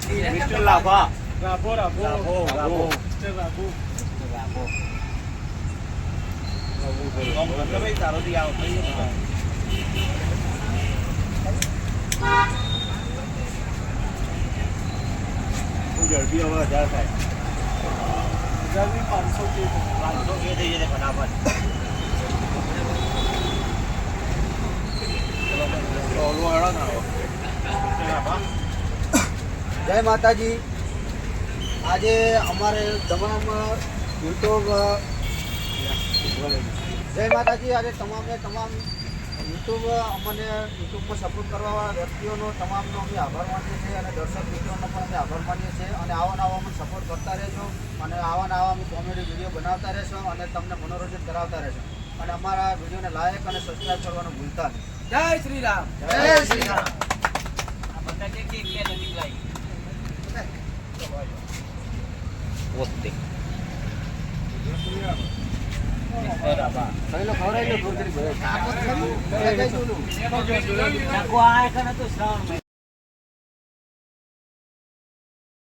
Mister લાભા રાબો રાબો રાબો રાબો mister રાબો રાબો ભાઈ તારો દી આવો ઝડપી હવે 1000 થાય 1500 કે 500 કે થઈ જાય ફટાફટ જય માતાજી આજે અમારે તમામ યુટ્યુબ જય માતાજી આજે તમામ યુટ્યુબ અમને યુટ્યુબમાં સપોર્ટ કરવાવાળા વ્યક્તિઓનો તમામનો અમે આભાર માનીએ છીએ અને દર્શક મિત્રોનો પણ અમે આભાર માનીએ છીએ અને આવા નવા અમે સપોર્ટ કરતા રહેશો અને આવા નવા અમે કોમેડી વિડીયો બનાવતા રહેશો અને તમને મનોરંજન કરાવતા રહેશો અને અમારા વિડીયોને લાઈક અને સબસ્ક્રાઈબ કરવાનું ભૂલતા નહીં. જય શ્રી રામ જય શ્રી રામ. આ બધા કે નજીક લાવી પોતે મિસ્ટર આબા પહેલો ખવડાવી લો થોડી નાખો આ એક નતો શ્રાવણ